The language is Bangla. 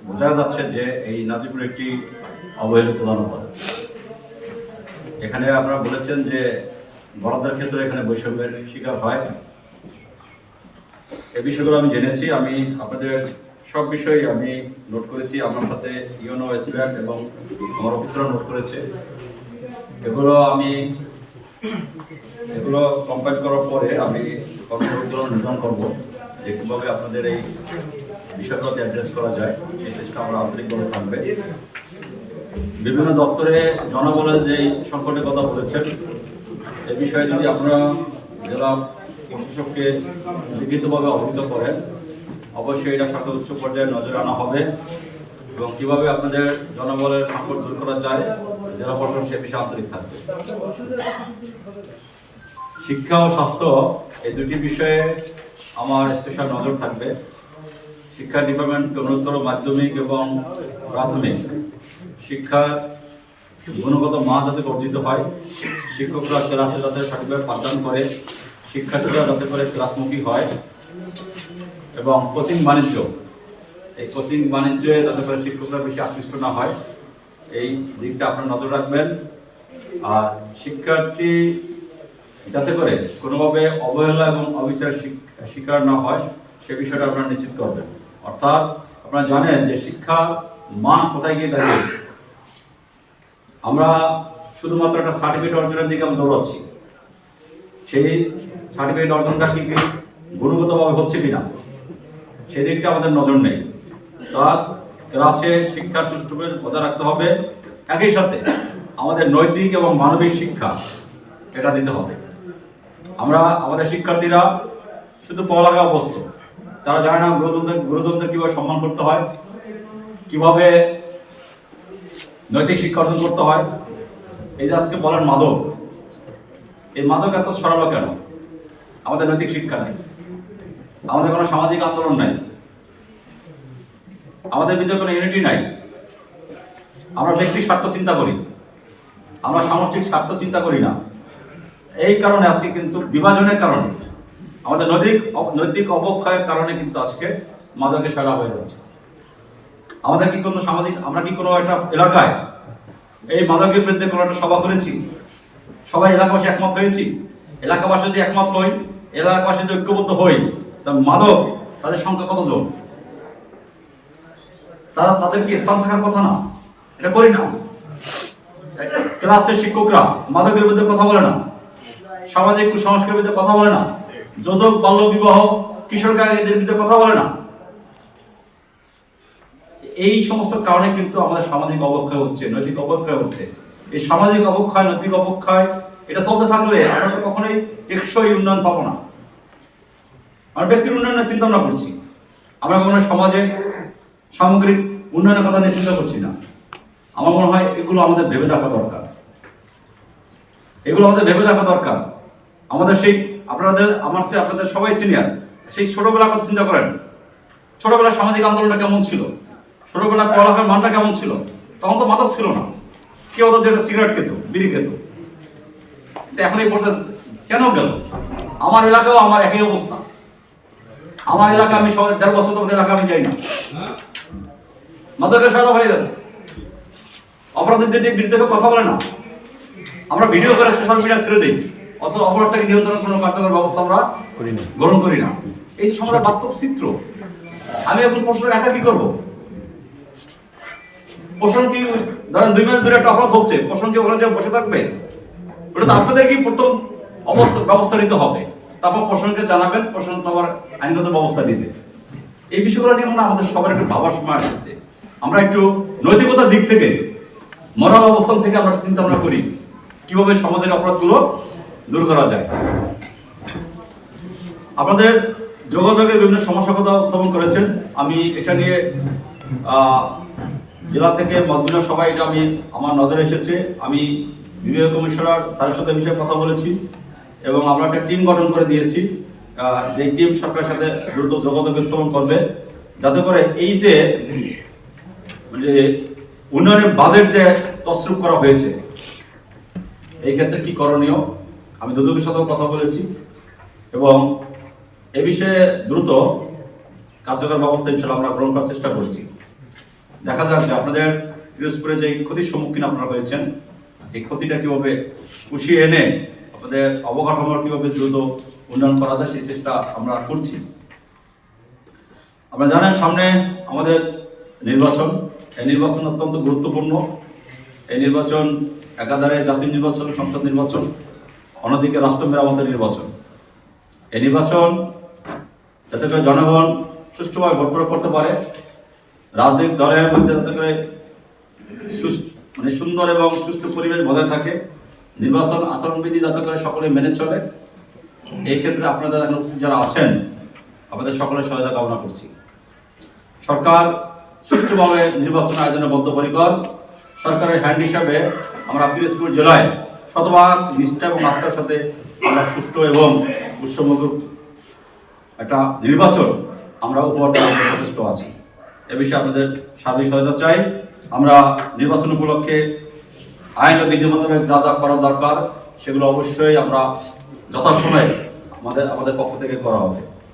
বোঝা যাচ্ছে যে এই নাজিপুর একটি অবহেলিত জনপদ। এখানে আপনারা বলেছেন যে বরাদ্দের ক্ষেত্রে এখানে বৈষম্যের শিকার হয়। এই বিষয়গুলো আমি জেনেছি, আমি আপনাদের সব বিষয়ে আমি নোট করেছি। আমার সাথে ইউনো অ্যাসিস্ট্যান্ট এবং আমার অফিসারও নোট করেছে। এগুলো কম্পাইল করার পরে আমি কর্মসূচিগুলো নির্ধারণ করবো যে কীভাবে আপনাদের এই বিষয়গুলোতে অ্যাড্রেস করা যায়, সেই চেষ্টা আমরা আন্তরিকভাবে থাকবে। বিভিন্ন দপ্তরে জনবলের যে সংকটের কথা বলেছেন, এ বিষয়ে যদি আপনারা জেলা প্রশাসককে লিখিতভাবে অবহিত করেন, অবশ্যই এটা সরকার উচ্চ পর্যায়ে নজরে আনা হবে এবং কীভাবে আপনাদের জনবলের সংকট দূর করা যায় জেলা প্রশাসন সে বিষয়ে আন্তরিক থাকবে। শিক্ষা ও স্বাস্থ্য এই দুটি বিষয়ে আমার স্পেশাল নজর থাকবে। শিক্ষা ডিপার্টমেন্টকে অনুরোধ করব মাধ্যমিক এবং প্রাথমিক শিক্ষার গুণগত মান যাতে অর্জিত হয়, শিক্ষকরা ক্লাসে যাতে সঠিকভাবে পাঠদান করে, শিক্ষার্থীরা যাতে করে ক্লাসমুখী হয় এবং কোচিং বাণিজ্যে যাতে করে শিক্ষকরা বেশি আকৃষ্ট না হয়, এই দিকটা আপনারা নজর রাখবেন। আর শিক্ষার্থী যাতে করে কোনোভাবে অবহেলা এবং অবিচার শিকার না হয় সে বিষয়টা আপনারা নিশ্চিত করবেন। অর্থাৎ আপনারা জানেন যে শিক্ষা মান কোথায় গিয়ে দাঁড়িয়েছে। আমরা শুধুমাত্র একটা সার্টিফিকেট অর্জনের দিকে আমরা দৌড়াচ্ছি, সেই সার্টিফিকেট অর্জনটা কি গুণগতভাবে হচ্ছে কিনা সেই দিকটা আমাদের নজর নেই। তার ক্লাসে শিক্ষার সুষ্ঠুভাবে বজায় রাখতে হবে, একই সাথে আমাদের নৈতিক এবং মানবিক শিক্ষা এটা দিতে হবে। আমাদের শিক্ষার্থীরা শুধু পড়ালেখা অভ্যস্ত, তারা জানে না গুরুজনদের কীভাবে সম্মান করতে হয়, কিভাবে নৈতিক শিক্ষা অর্জন করতে হয়। এই যে আজকে বলেন মাদক, এই মাদক এত সরল কেন? আমাদের নৈতিক শিক্ষা নেই, আমাদের কোনো সামাজিক আন্দোলন নাই, আমাদের ভিতরে কোনো ইউনিটি নাই। আমরা ব্যক্তির স্বার্থ চিন্তা করি, আমরা সামষ্টিক স্বার্থ চিন্তা করি না। এই কারণে আজকে কিন্তু বিভাজনের কারণে, আমাদের নৈতিক অবক্ষয়ের কারণে কিন্তু আজকে মাদকে সরা হয়ে যাচ্ছে। আমরা কি কোনো একটা এলাকায় এই মাদকের বিরুদ্ধে কোনো একটা সভা করেছি? সবাই এলাকাবাসী একমত হয়েছি? এলাকাবাসী যদি একমত হই, এলাকাবাসী যদি ঐক্যবদ্ধ হই, তা মাদক তাদের সংখ্যা কতজন? তাদের কি স্থান থাকার কথা না? এটা করি না। ক্লাসের শিক্ষকরা মাদকের বিরুদ্ধে কথা বলে না, সামাজিক কুসংস্কারের বিরুদ্ধে কথা বলে না, যৌতুক বাল্য বিবাহ কিশোর এদের বিরুদ্ধে কথা বলে না। এই সমস্ত কারণে কিন্তু আমাদের সামাজিক অবক্ষয় হচ্ছে, নৈতিক অবক্ষয় হচ্ছে। এই সামাজিক অবক্ষয়, নৈতিক অবক্ষয় এটা চলতে থাকলে আমরা তো কখনোই টেকসই উন্নয়ন পাবো না। আমরা ব্যক্তির উন্নয়নের চিন্তা ভাবনা করছি, আমরা কখনো সমাজের সামগ্রিক উন্নয়নের কথা নিয়ে চিন্তা করছি না। আমার মনে হয় এগুলো আমাদের ভেবে দেখা দরকার। আমাদের সেই আপনাদের সবাই সিনিয়র, সেই ছোটবেলার কথা চিন্তা করেন। ছোটবেলার সামাজিক আন্দোলনটা কেমন ছিল? ছোটবেলার পড়ালেখার মানটা কেমন ছিল? তখন তো মাদক ছিল না, কেউ তো একটা সিগারেট খেত, বিড়ি খেত। এখন এই পর্যায়ে কেন গেল? আমার এলাকাও আমার একই অবস্থা। আমার এলাকা, আমি 1.5 বছর তোমাদের এলাকা আমি যাই না, মাদকের সারা হয়ে গেছে। অপরাধীদের বিরুদ্ধে কথা বলে না, আমরা ভিডিও করে সোশ্যাল মিডিয়া ছেড়ে দিই, অথচ অপরাধটাকে নিয়ন্ত্রণের কোনো কার্যকর ব্যবস্থা আমরা গ্রহণ করি না। এই সমাজের বাস্তব চিত্র। আমি এখন প্রশ্ন একা কি করবো? প্রশ্ন কি ধরেন 2 মাস ধরে একটা অপরাধ হচ্ছে, প্রশ্ন কি ওখানে বসে থাকবে? ওটা তো আপনাদেরকেই প্রথম ব্যবস্থা নিতে হবে, তারপর প্রশ্নকে জানাবেন, প্রশ্ন তোমার আইনগত ব্যবস্থা দিবে। এই বিষয়গুলো নিয়ে আমাদের সবার একটু ভাবার সময় আসছে। আমরা একটু নৈতিকতার দিক থেকে, মরাল অবস্থান থেকে আমরা চিন্তা ভাবনা করি কিভাবে সমাজের অপরাধগুলো দূর করা যায়। আপনাদের যোগাযোগের বিভিন্ন সমস্যার কথা উত্থাপন করেছেন। আমি এটা নিয়ে জেলা থেকে মতবিনিময় সবাই এটা আমার নজরে এসেছে। আমি বিভাগীয় কমিশনার স্যারের সাথে বিষয়ে কথা বলেছি এবং আমরা একটা টিম গঠন করে দিয়েছি, যে টিম সরকারের সাথে দ্রুত যোগাযোগ স্থাপন করবে, যাতে করে এই যে উন্নয়নের বাজেট যে তছরূপ করা হয়েছে, এই ক্ষেত্রে কি করণীয় আমি দুদকের সাথেও কথা বলেছি এবং এ বিষয়ে দ্রুত কার্যকর ব্যবস্থা ইনশাআল্লাহ আমরা গ্রহণ করার চেষ্টা করছি। দেখা যাক যে আপনাদের পিরোজপুরে যে ক্ষতির সম্মুখীন আপনারা হয়েছেন, এই ক্ষতিটা কীভাবে পুষিয়ে এনে আপনাদের অবকাঠামোর কীভাবে দ্রুত উন্নয়ন করা যায় সেই চেষ্টা আমরা করছি। আপনারা জানেন সামনে আমাদের নির্বাচন, এই নির্বাচন অত্যন্ত গুরুত্বপূর্ণ। এই নির্বাচন একাধারে জাতীয় নির্বাচন, সংসদ নির্বাচন, অন্যদিকে রাষ্ট্র মেরামতের নির্বাচন। এই নির্বাচন যাতে করে জনগণ সুষ্ঠুভাবে ভোট প্রয়োগ করতে পারে, রাজনৈতিক দলের মধ্যে যাতে করে সুন্দর এবং সুষ্ঠু পরিবেশ বজায় থাকে, নির্বাচন আচরণবিধি যাতে করে সকলে মেনে চলে, এই ক্ষেত্রে আপনাদের যারা আছেন আপনাদের সকলের সহায়তা কামনা করছি। সরকার সুষ্ঠুভাবে নির্বাচন আয়োজনে বদ্ধপরিকর। সরকারের হ্যান্ড হিসাবে আমরা পিরোজপুর জেলায় শতভাগ নিষ্ঠা এবং আস্থার সাথে আমরা সুষ্ঠু এবং উৎসমুখর একটা নির্বাচন আমরা উপহার দেওয়ার যথেষ্ট আছি। এ বিষয়ে আপনাদের সার্বিক সহায়তা চাই। আমরা নির্বাচন উপলক্ষে আইন ও বিধি মোতাবেক যা যা করা দরকার সেগুলো অবশ্যই আমরা যথাসময়ে আমাদের পক্ষ থেকে করা হবে।